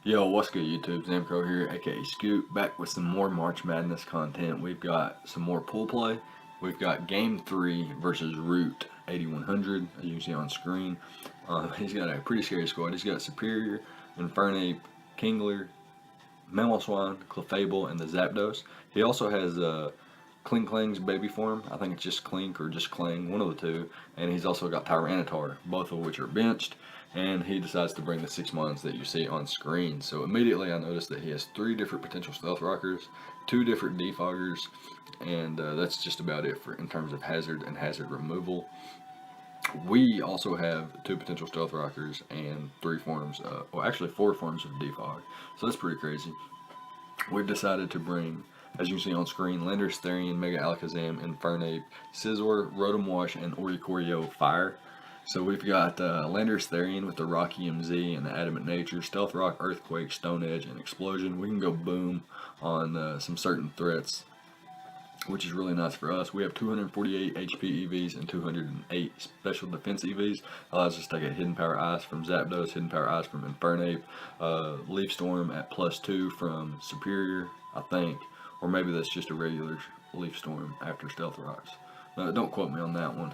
Yo, what's good YouTube? ZAMCRO here, aka Scoot, back with some more March Madness content. We've got some more pool play. We've got Game 3 versus Rewt8100, as you can see on screen. He's got a pretty scary squad. He's got Superior, Infernape, Kingler, Mamoswine, Clefable, and the Zapdos. He also has Kling Kling's baby form. I think it's just Clink or just Kling, one of the two. And he's also got Tyranitar, both of which are benched. And he decides to bring the 6 months that you see on screen. So immediately I noticed that he has 3 different potential Stealth Rockers, 2 different Defoggers, and that's just about it in terms of hazard and hazard removal. We also have 2 potential Stealth Rockers and 3 forms, well actually 4 forms of Defog. So that's pretty crazy. We've decided to bring, as you can see on screen, Landorus, Therian, Mega Alakazam, Infernape, Scizor, Rotom Wash, and Oricorio Fire. So we've got Landorus, Therian with the Rocky MZ and the Adamant Nature, Stealth Rock, Earthquake, Stone Edge, and Explosion. We can go boom on some certain threats, which is really nice for us. We have 248 HP EVs and 208 special defense EVs. Allows us to get Hidden Power Ice from Zapdos, Hidden Power Ice from Infernape, Leaf Storm at +2 from Superior, I think. Or maybe that's just a regular Leaf Storm after Stealth Rocks. Don't quote me on that one.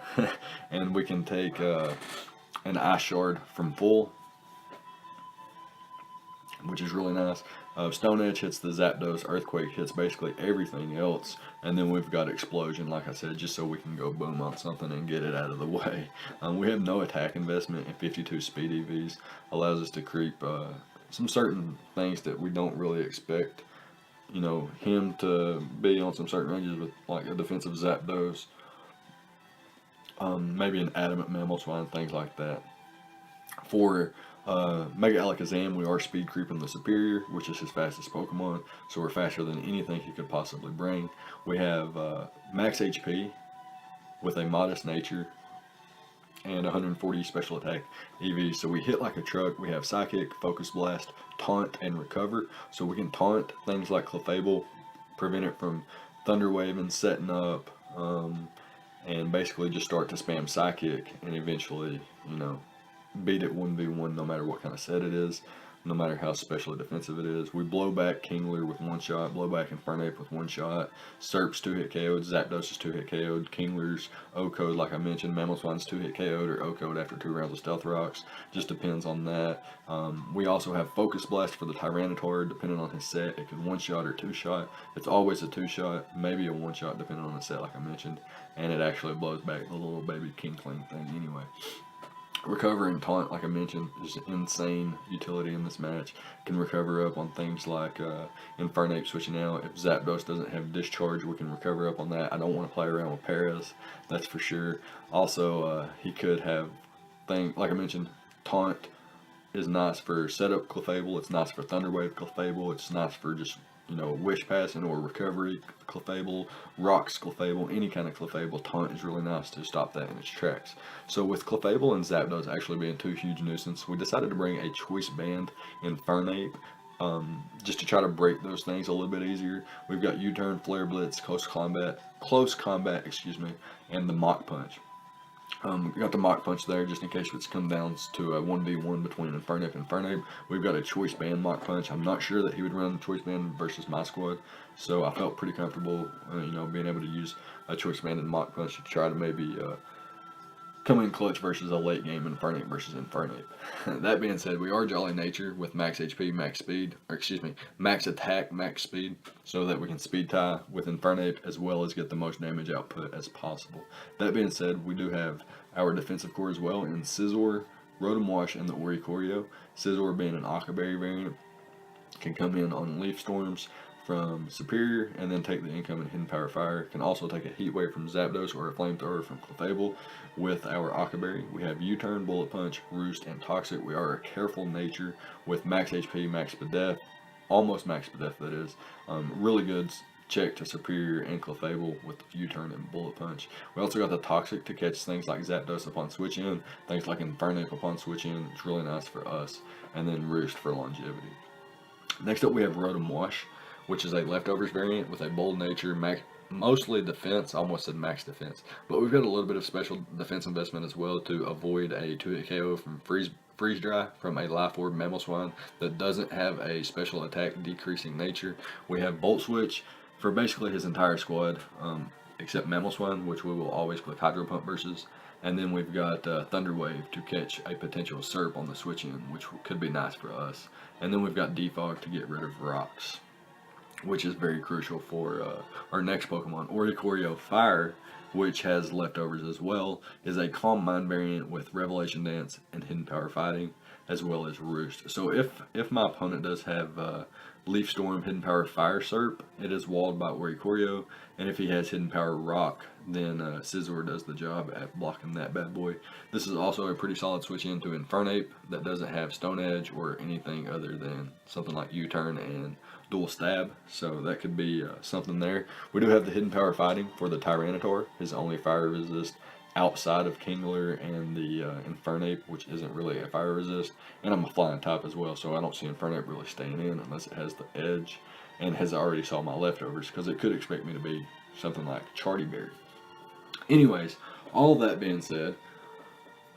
And we can take an Ice Shard from full, which is really nice. Stone Edge hits the Zapdos, Earthquake hits basically everything else, and then we've got Explosion, like I said, just so we can go boom on something and get it out of the way. We have no attack investment and 52 speed EVs, allows us to creep some certain things that we don't really expect. You know, him to be on some certain ranges with like a defensive Zapdos, maybe an Adamant Mamoswine, things like that. For Mega Alakazam, we are speed creeping the Superior, which is his fastest Pokemon, so we're faster than anything he could possibly bring. We have max HP with a modest nature and 140 special attack EV. So we hit like a truck. We have Psychic, Focus Blast, Taunt, and Recover. So we can taunt things like Clefable, prevent it from Thunder Waving, setting up, and basically just start to spam Psychic and eventually, you know, beat it 1v1 no matter what kind of set it is, no matter how specially defensive it is. We blow back Kingler with 1 shot, blow back Infernape with 1 shot, Serp's 2-hit KO'd, Zapdos is 2-hit KO'd, Kingler's O-code, like I mentioned, Mamoswine's 2-hit KO'd or O-code after 2 rounds of Stealth Rocks, just depends on that. We also have Focus Blast for the Tyranitar, depending on his set, it can 1-shot or 2-shot. It's always a 2-shot, maybe a 1-shot depending on the set, like I mentioned, and it actually blows back the little baby King Kling thing anyway. Recover and Taunt, like I mentioned, is insane utility in this match. Can recover up on things like Infernape switching out. If Zapdos doesn't have Discharge, we can recover up on that. I don't want to play around with Paras, that's for sure. Also, he could have things, like I mentioned, Taunt is nice for setup Clefable, it's nice for Thunder Wave Clefable, it's nice for just, you know, Wish Passing or Recovery Clefable, Rocks Clefable, any kind of Clefable. Taunt is really nice to stop that in its tracks. So with Clefable and Zapdos actually being 2 huge nuisance, we decided to bring a Choice Band Infernape, just to try to break those things a little bit easier. We've got U-Turn, Flare Blitz, Close Combat, and the Mach Punch. We got the Mach Punch there just in case it's come down to a 1v1 between Infernape and Infernape. We've got a Choice Band Mach Punch. I'm not sure that he would run Choice Band versus my squad, so I felt pretty comfortable, you know, being able to use a Choice Band and Mach Punch to try to maybe come in clutch versus a late game Infernape versus Infernape. That being said, we are Jolly Nature with max HP, max speed, or excuse me, max attack, max speed, so that we can speed tie with Infernape as well as get the most damage output as possible. That being said, we do have our defensive core as well in Scizor, Rotom Wash, and the Oricorio. Scizor being an Aqua Berry variant, can come in on Leaf Storms from Superior and then take the incoming Hidden Power Fire. Can also take a Heat Wave from Zapdos or a Flamethrower from Clefable with our Aqua Berry. We have U-Turn, Bullet Punch, Roost, and Toxic. We are a Careful Nature with max HP, max Spadef, almost max Spadef that is. Really good check to Superior and Clefable with U-Turn and Bullet Punch. We also got the Toxic to catch things like Zapdos upon switch in, things like Infernape upon switch in. It's really nice for us. And then Roost for longevity. Next up we have Rotom Wash, which is a Leftovers variant with a Bold Nature, mostly defense, I almost said max defense, but we've got a little bit of special defense investment as well to avoid a 2-hit KO from freeze dry from a life orb mammal swine that doesn't have a special attack decreasing nature. We have Bolt Switch for basically his entire squad, except mammal swine, which we will always click Hydro Pump versus. And then we've got Thunder Wave to catch a potential SERP on the switch in, which could be nice for us. And then we've got Defog to get rid of rocks, which is very crucial for our next Pokemon. Oricorio Fire, which has leftovers as well, is a Calm Mind variant with Revelation Dance and Hidden Power Fighting, as well as Roost. So if my opponent does have Leaf Storm, Hidden Power Fire SERP, it is walled by Oricorio, and if he has Hidden Power Rock, then Scizor does the job at blocking that bad boy. This is also a pretty solid switch into Infernape that doesn't have Stone Edge or anything other than something like U-Turn and Dual Stab, so that could be something there. We do have the Hidden Power Fighting for the Tyranitar, his only fire resist outside of Kingler and the Infernape, which isn't really a fire resist. And I'm a flying type as well, so I don't see Infernape really staying in unless it has the edge and has already saw my leftovers, because it could expect me to be something like Chartyberry. Anyways, all that being said,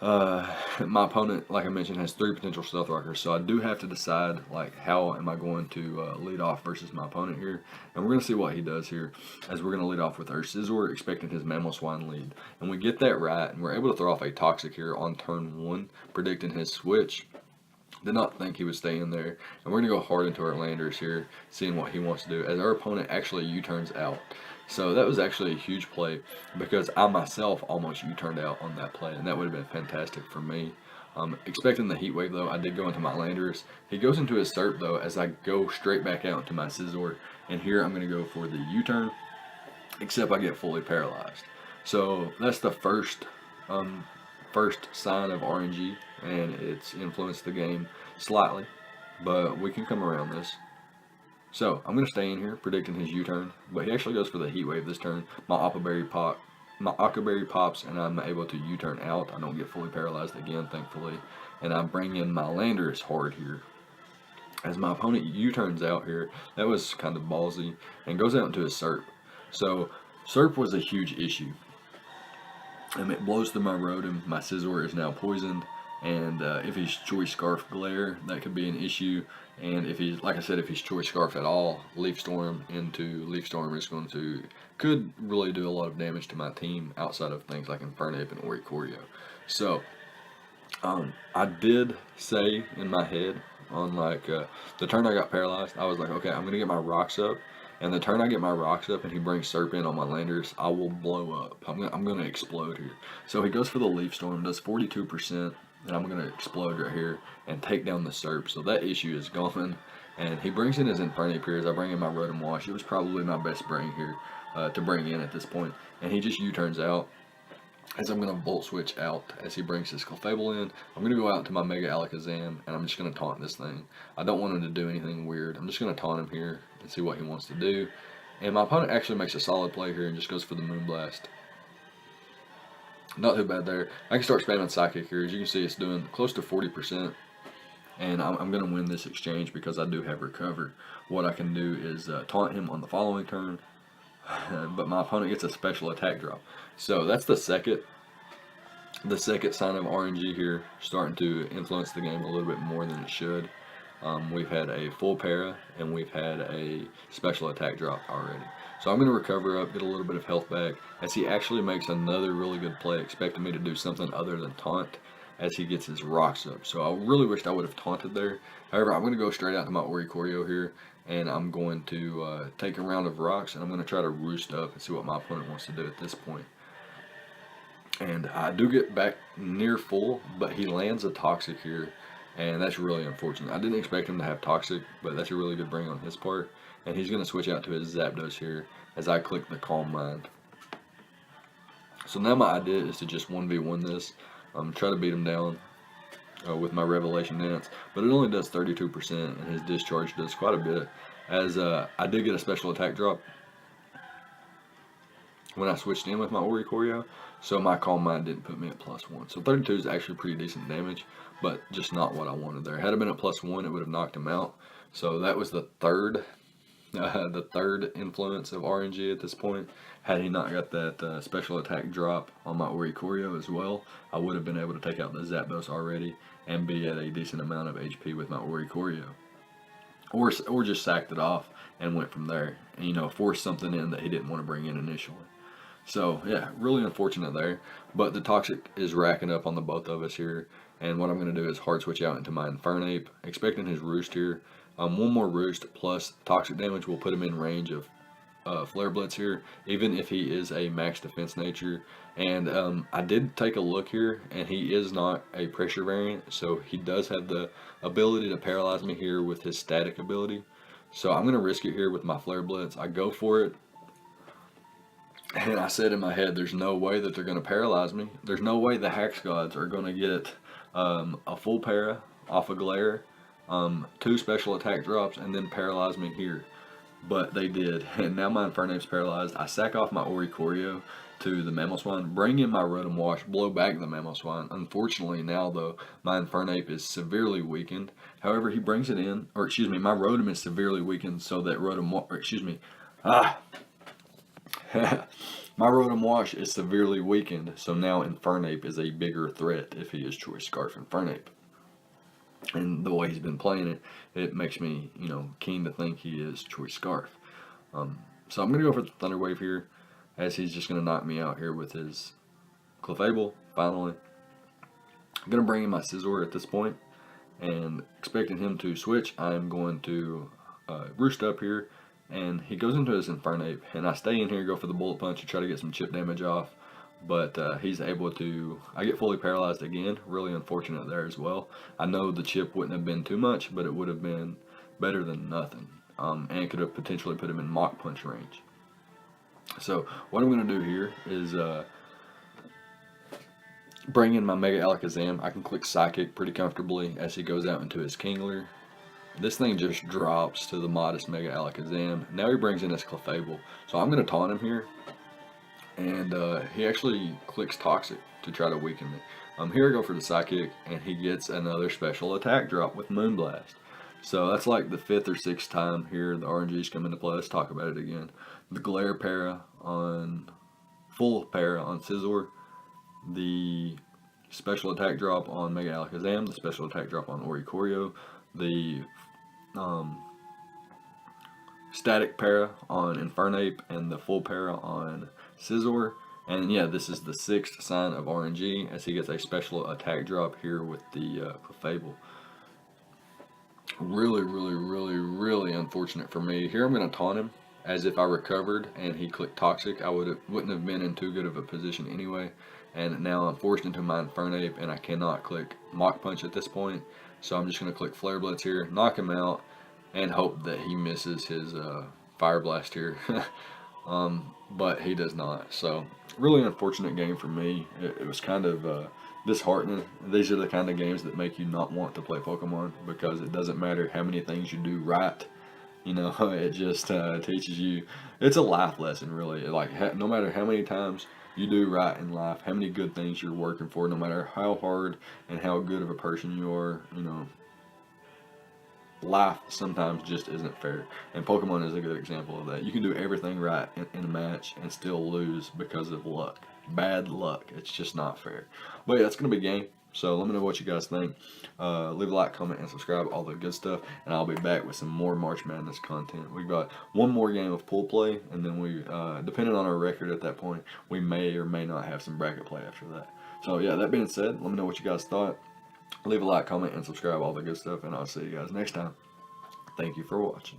my opponent, like I mentioned, has 3 potential Stealth Rockers, so I do have to decide, like, how am I going to lead off versus my opponent here. And we're going to see what he does here, as we're going to lead off with our Scizor, expecting his Mammal Swine lead. And we get that right, and we're able to throw off a Toxic here on turn 1, predicting his switch. Did not think he would stay in there. And we're going to go hard into our Landers here, seeing what he wants to do, as our opponent actually U-turns out. So that was actually a huge play, because I myself almost U-turned out on that play, and that would have been fantastic for me. Expecting the Heat Wave, though, I did go into my Landers. He goes into his SERP, though, as I go straight back out to my Scizor. And here I'm going to go for the U-turn, except I get fully paralyzed. So that's the first sign of RNG, and it's influenced the game slightly, but we can come around this. So I'm going to stay in here, predicting his U-turn, but he actually goes for the Heat Wave this turn. My Aqua Berry pops, and I'm able to U-turn out. I don't get fully paralyzed again, thankfully, and I bring in my Landers hard here. As my opponent U-turns out here, that was kind of ballsy, and goes out into his SERP. So SERP was a huge issue. It blows through my Rotom. My Scizor is now poisoned, and if he's Choice Scarf Glare, that could be an issue. And if he's, like I said, if he's Choice Scarf at all, Leaf Storm into Leaf Storm is could really do a lot of damage to my team outside of things like Infernape and Oricorio. So I did say in my head on the turn I got paralyzed, I was like, okay, I'm gonna get my rocks up. And the turn I get my rocks up and he brings SERP in on my Landers, I will blow up. I'm gonna explode here. So he goes for the Leaf Storm, does 42%, and I'm gonna explode right here and take down the SERP. So that issue is gone. And he brings in his Infernape here as I bring in my Rotom Wash. It was probably my best bring here to bring in at this point. And he just U-turns out, as I'm going to Volt Switch out as he brings his Clefable in. I'm going to go out to my Mega Alakazam, and I'm just going to taunt this thing. I don't want him to do anything weird. I'm just going to taunt him here and see what he wants to do. And my opponent actually makes a solid play here and just goes for the Moonblast. Not too bad there. I can start spamming Psychic here. As you can see, it's doing close to 40%. And I'm going to win this exchange because I do have Recover. What I can do is taunt him on the following turn. But my opponent gets a special attack drop. So that's the second sign of RNG here, starting to influence the game a little bit more than it should. We've had a full para and we've had a special attack drop already. So I'm going to recover up, get a little bit of health back, as he actually makes another really good play, expecting me to do something other than taunt as he gets his rocks up. So I really wished I would have taunted there. However, I'm going to go straight out to my Oricorio here, and I'm going to take a round of rocks, and I'm going to try to roost up and see what my opponent wants to do at this point. And I do get back near full, but he lands a Toxic here, and that's really unfortunate. I didn't expect him to have Toxic, but that's a really good bring on his part. And he's going to switch out to his Zapdos here as I click the Calm Mind. So now my idea is to just 1v1 this, try to beat him down with my Revelation Dance, but it only does 32%, and his Discharge does quite a bit, as I did get a special attack drop when I switched in with my Oricorio, so my Calm Mind didn't put me at +1. So 32 is actually pretty decent damage, but just not what I wanted there. Had it been at +1, it would have knocked him out. So that was the third the third influence of RNG at this point. Had he not got that special attack drop on my Oricorio as well, I would have been able to take out the Zapdos already and be at a decent amount of HP with my Oricorio. Or just sacked it off and went from there. And, you know, forced something in that he didn't want to bring in initially. So, yeah, really unfortunate there. But the Toxic is racking up on the both of us here. And what I'm going to do is hard switch out into my Infernape, expecting his Roost here. One more Roost plus Toxic damage will put him in range of Flare Blitz here, even if he is a max defense nature. And I did take a look here, and he is not a pressure variant, so he does have the ability to paralyze me here with his static ability. So I'm going to risk it here with my Flare Blitz. I go for it, and I said in my head, there's no way that they're going to paralyze me. There's no way the Hax Gods are going to get a full para off a Glare, 2 special attack drops, and then paralyze me here. But they did, and now my Infernape's paralyzed. I sack off my Oricorio to the Mamoswine, bring in my Rotom Wash, blow back the Mamoswine. Unfortunately now though, my Infernape is severely weakened. However, he brings it in, or excuse me, my Rotom is severely weakened so that my Rotom Wash is severely weakened, so now Infernape is a bigger threat if he is Choice Scarf Infernape. And the way he's been playing it, it makes me, you know, keen to think he is Choice Scarf. So I'm going to go for the Thunder Wave here, as he's just going to knock me out here with his Clefable, finally. I'm going to bring in my Scizor at this point, and expecting him to switch, I'm going to Roost up here, and he goes into his Infernape, and I stay in here, go for the Bullet Punch to try to get some chip damage off. But he's able to, I get fully paralyzed again. Really unfortunate there as well. I know the chip wouldn't have been too much, but it would have been better than nothing. And it could have potentially put him in Mach Punch range. So what I'm going to do here is bring in my Mega Alakazam. I can click Psychic pretty comfortably as he goes out into his Kingler. This thing just drops to the modest Mega Alakazam. Now he brings in his Clefable. So I'm going to taunt him here. And he actually clicks Toxic to try to weaken me. Here I go for the Psychic, and he gets another special attack drop with Moonblast. So that's like the 5th or 6th time here the RNG's come into play. Let's talk about it again. The Glare para on, full para on Scizor, the special attack drop on Mega Alakazam, the special attack drop on Oricorio, the static para on Infernape, and the full para on Scizor. And yeah, this is the 6th sign of RNG as he gets a special attack drop here with the Clefable. Really unfortunate for me. Here I'm going to taunt him as if I recovered and he clicked Toxic. I wouldn't have been in too good of a position anyway. And now I'm forced into my Infernape and I cannot click Mach Punch at this point. So I'm just going to click Flare Blitz here, knock him out, and hope that he misses his Fire Blast here. But he does not. So really unfortunate game for me. It was kind of disheartening. These are the kind of games that make you not want to play Pokemon, because it doesn't matter how many things you do right. You know, it just teaches you. It's a life lesson, really. Like, no matter how many times you do right in life, how many good things you're working for, no matter how hard and how good of a person you are, you know, life sometimes just isn't fair. And Pokemon is a good example of that. You can do everything right in a match and still lose because of luck. Bad luck. It's just not fair. But yeah, it's going to be a game. So let me know what you guys think. Leave a like, comment, and subscribe, all the good stuff. And I'll be back with some more March Madness content. We've got one more game of pool play, and then we, depending on our record at that point, we may or may not have some bracket play after that. So yeah, that being said, let me know what you guys thought. Leave a like, comment, and subscribe, all the good stuff, and I'll see you guys next time. Thank you for watching.